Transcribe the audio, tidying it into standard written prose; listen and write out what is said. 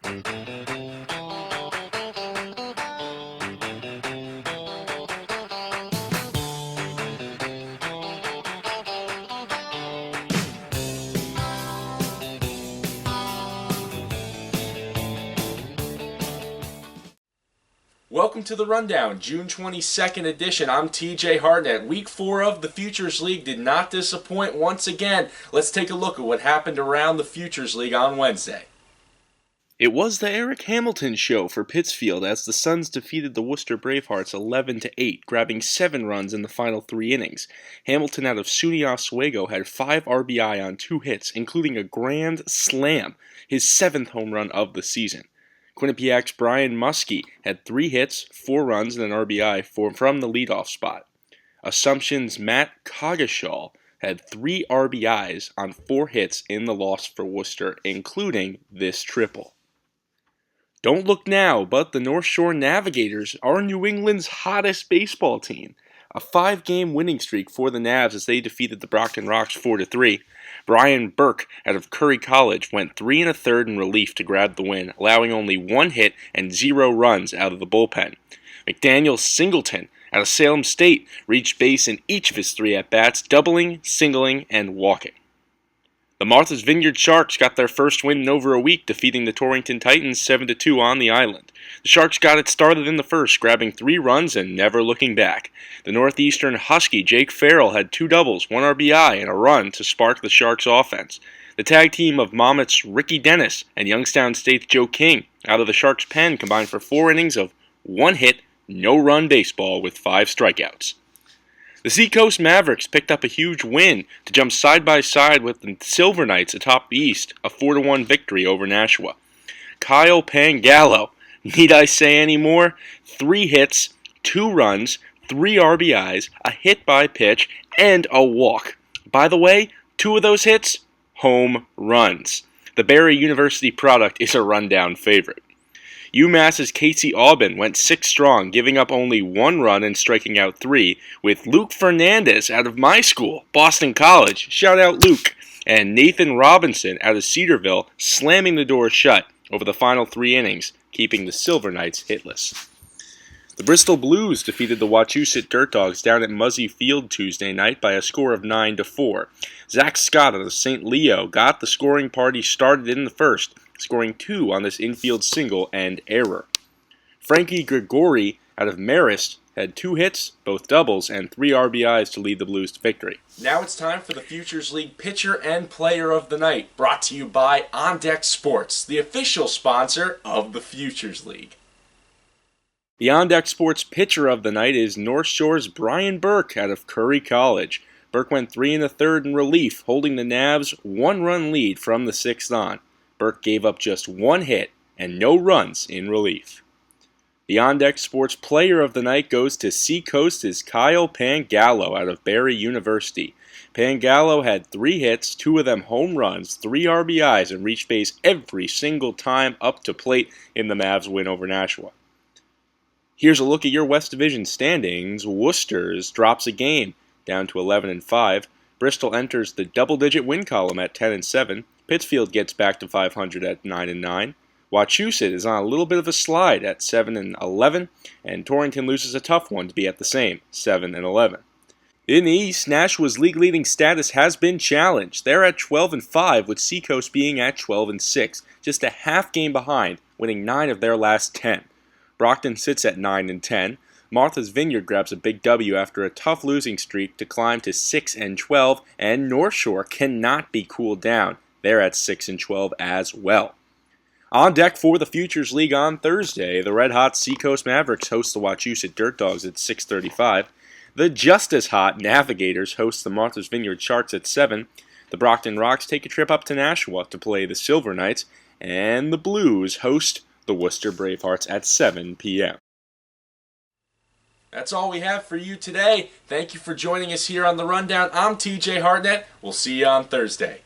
Welcome to the Rundown, June 22nd edition. I'm TJ Hartnett. Week 4 of the Futures League did not disappoint once again. Let's take a look at what happened around the Futures League on Wednesday. It was the Eric Hamilton show for Pittsfield as the Suns defeated the Worcester Bravehearts 11-8, grabbing 7 runs in the final 3 innings. Hamilton out of SUNY Oswego had 5 RBI on 2 hits, including a grand slam, his 7th home run of the season. Quinnipiac's Brian Muskie had 3 hits, 4 runs, and an RBI from the leadoff spot. Assumption's Matt Coggeshall had 3 RBIs on 4 hits in the loss for Worcester, including this triple. Don't look now, but the North Shore Navigators are New England's hottest baseball team. A 5-game winning streak for the Navs as they defeated the Brockton Rocks 4-3. Brian Burke out of Curry College went 3 1/3 in relief to grab the win, allowing only 1 hit and 0 runs out of the bullpen. McDaniel Singleton out of Salem State reached base in each of his 3 at-bats, doubling, singling, and walking. The Martha's Vineyard Sharks got their first win in over a week, defeating the Torrington Titans 7-2 on the island. The Sharks got it started in the first, grabbing 3 runs and never looking back. The Northeastern Husky Jake Farrell had 2 doubles, 1 RBI, and a run to spark the Sharks' offense. The tag team of Monmouth's Ricky Dennis and Youngstown State's Joe King out of the Sharks' pen combined for 4 innings of 1 hit, no run baseball with 5 strikeouts. The Seacoast Mavericks picked up a huge win to jump side by side with the Silver Knights atop the East, a 4-1 victory over Nashua. Kyle Pangallo, need I say any more? 3 hits, 2 runs, 3 RBIs, a hit by pitch, and a walk. By the way, 2 of those hits, home runs. The Barry University product is a rundown favorite. UMass's Casey Aubin went 6 strong, giving up only 1 run and striking out 3, with Luke Fernandez out of my school, Boston College, shout out Luke, and Nathan Robinson out of Cedarville slamming the door shut over the final 3 innings, keeping the Silver Knights hitless. The Bristol Blues defeated the Wachusett Dirt Dogs down at Muzzy Field Tuesday night by a score of 9-4. Zach Scott out of St. Leo got the scoring party started in the first, scoring 2 on this infield single and error. Frankie Grigori out of Marist had 2 hits, both doubles, and 3 RBIs to lead the Blues to victory. Now it's time for the Futures League Pitcher and Player of the Night, brought to you by On Deck Sports, the official sponsor of the Futures League. The On Deck Sports Pitcher of the Night is North Shore's Brian Burke out of Curry College. Burke went 3 1/3 in relief, holding the Navs' 1-run lead from the 6th on. Burke gave up just 1 hit and no runs in relief. The On Deck Sports Player of the Night goes to Seacoast's Kyle Pangallo out of Barry University. Pangallo had 3 hits, 2 of them home runs, 3 RBIs, and reached base every single time up to plate in the Mavs' win over Nashua. Here's a look at your West Division standings. Worcester's drops a game, down to 11-5. Bristol enters the double-digit win column at 10-7. Pittsfield gets back to 500 at 9-9. Wachusett is on a little bit of a slide at 7-11, and Torrington loses a tough one to be at the same, 7-11. In the East, Nashua's league-leading status has been challenged. They're at 12-5, with Seacoast being at 12-6, just a half game behind, winning 9 of their last 10. Brockton sits at 9-10. Martha's Vineyard grabs a big W after a tough losing streak to climb to 6-12, and North Shore cannot be cooled down. They're at 6-12 as well. On deck for the Futures League on Thursday, the red-hot Seacoast Mavericks host the Wachusett Dirt Dogs at 6:35. The just-as-hot Navigators host the Martha's Vineyard Sharks at 7. The Brockton Rocks take a trip up to Nashua to play the Silver Knights. And the Blues host the Worcester Bravehearts at 7 p.m. That's all we have for you today. Thank you for joining us here on The Rundown. I'm TJ Hartnett. We'll see you on Thursday.